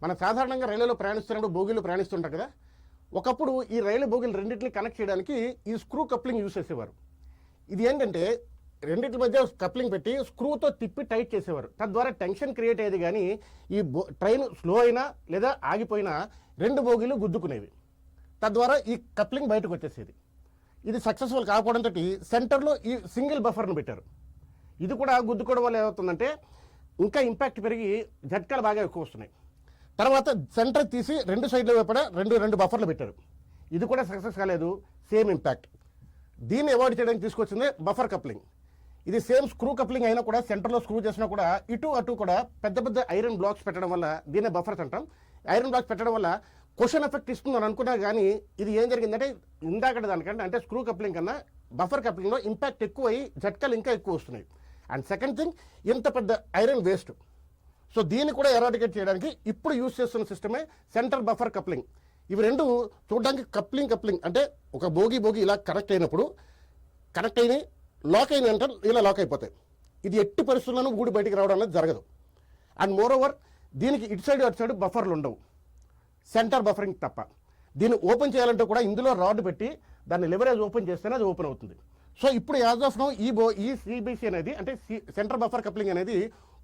మనం సాధారణంగా రైలులో ప్రయాణిస్తున్నప్పుడు బోగీలు ప్రయాణిస్తుంటారు కదా. ఒకప్పుడు ఈ రైలు బోగీలు రెండింటిని కనెక్ట్ చేయడానికి ఈ స్క్రూ కప్లింగ్ యూజ్ చేసేవారు. ఇది ఏంటంటే రెండింటి మధ్య కప్లింగ్ పెట్టి స్క్రూతో తిప్పి టైట్ చేసేవారు. తద్వారా టెన్షన్ క్రియేట్ అయ్యేది, కానీ ఈ ట్రైన్ స్లో అయినా లేదా ఆగిపోయినా రెండు బోగీలు గుద్దుకునేవి. తద్వారా ఈ కప్లింగ్ బయటకు వచ్చేసేది. ఇది సక్సెస్ఫుల్ కాకపోవడంతో సెంటర్లో ఈ సింగిల్ బఫర్ను పెట్టారు. ఇది కూడా గుద్దుకోవడం వల్ల ఏమవుతుందంటే ఇంకా ఇంపాక్ట్ పెరిగి జట్కాలు బాగా ఎక్కువ వస్తున్నాయి. తర్వాత సెంటర్ తీసి రెండు సైడ్ల వైపున రెండు బఫర్లు పెట్టారు. ఇది కూడా సక్సెస్ కాలేదు, సేమ్ ఇంపాక్ట్. దీన్ని అవాయిడ్ చేయడానికి తీసుకొచ్చింది బఫర్ కప్లింగ్. ఇది సేమ్ స్క్రూ కప్లింగ్ అయినా కూడా సెంటర్లో స్క్రూ చేసినా కూడా ఇటు అటు కూడా పెద్ద పెద్ద ఐరన్ బ్లాక్స్ పెట్టడం వల్ల, దీన్నే బఫర్స్ అంటాం, ఐరన్ బ్లాక్స్ పెట్టడం వల్ల క్వశ్చన్ ఎఫెక్ట్ ఇస్తుందని అనుకున్నా, కానీ ఇది ఏం జరిగిందంటే ఇందాక దానికంటే అంటే స్క్రూ కప్లింగ్ కన్నా బఫర్ కప్లింగ్లో ఇంపాక్ట్ ఎక్కువ అయ్యి జట్కాలు ఇంకా ఎక్కువ వస్తున్నాయి. అండ్ సెకండ్ థింగ్, ఇంత పెద్ద ఐరన్ వేస్ట్. సో దీన్ని కూడా ఎరాడికేట్ చేయడానికి ఇప్పుడు యూజ్ చేస్తున్న సిస్టమే సెంటర్ బఫర్ కప్లింగ్. ఇవి రెండు చూడడానికి కప్లింగ్ అంటే ఒక బోగి ఇలా కనెక్ట్ అయినప్పుడు కనెక్ట్ అయిన లాక్ అయిన అంటే ఇలా లాక్ అయిపోతాయి. ఇది ఎట్టి పరిస్థితుల్లోనూ ఊడి బయటికి రావడం అనేది జరగదు. అండ్ మోర్ ఓవర్ దీనికి ఇటు సైడ్ అటు సైడ్ బఫర్లు ఉండవు, సెంటర్ బఫరింగ్ తప్ప. దీన్ని ఓపెన్ చేయాలంటే కూడా ఇందులో రాడ్ పెట్టి దాన్ని లివరేజ్ ఓపెన్ చేస్తేనే అది ఓపెన్ అవుతుంది. సో ఇప్పుడు యాజ్ ఆఫ్ నో ఈ సిబిసి అనేది అంటే సెంటర్ బఫర్ కప్లింగ్ అనేది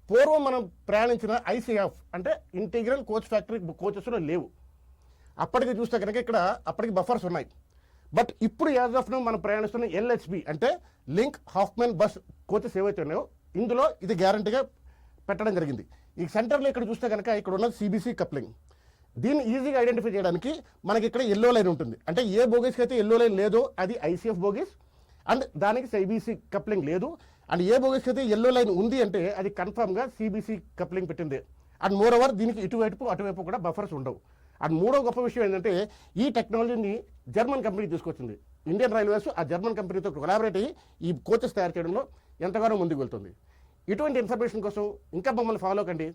పూర్వం మనం ప్రయాణించిన ఐసీఎఫ్ అంటే ఇంటిగ్రల్ కోచ్ ఫ్యాక్టరీ కోచెస్లో లేవు. అప్పటికి చూస్తే కనుక ఇక్కడ అప్పటికి బఫర్స్ ఉన్నాయి. బట్ ఇప్పుడు యాజ్ ఆఫ్ నో మనం ప్రయాణిస్తున్న ఎల్హెచ్బి అంటే లింక్ హాఫ్మెన్ బస్ కోచెస్ ఏవైతే ఉన్నాయో ఇందులో ఇది గ్యారంటీగా పెట్టడం జరిగింది. ఈ సెంటర్లో ఇక్కడ చూస్తే కనుక ఇక్కడ ఉన్నది సిబిసి కప్లింగ్. దీన్ని ఈజీగా ఐడెంటిఫై చేయడానికి మనకి ఇక్కడ ఎల్లో లైన్ ఉంటుంది. అంటే ఏ బోగీస్కి అయితే ఎల్లో లైన్ లేదో అది ఐసీఎఫ్ బోగీస్, అండ్ దానికి సిబిసి కప్లింగ్ లేదు. అండ్ ఏ బోగీస్కి అయితే ఎల్లో లైన్ ఉంది అంటే అది కన్ఫర్మ్గా సిబిసి కప్లింగ్ పెట్టింది. అండ్ మోర్ ఓవర్ దీనికి అటువైపు కూడా బఫర్స్ ఉండవు. అండ్ మూడో గొప్ప విషయం ఏంటంటే ఈ టెక్నాలజీని జర్మన్ కంపెనీ తీసుకొచ్చింది. ఇండియన్ రైల్వేస్ ఆ జర్మన్ కంపెనీతో కొలాబరేట్ అయ్యి ఈ కోచెస్ తయారు చేయడంలో ఎంతగానో ముందుకు వెళ్తుంది. ఇటువంటి ఇన్ఫర్మేషన్ కోసం ఇంకా మమ్మల్ని ఫాలో కండి.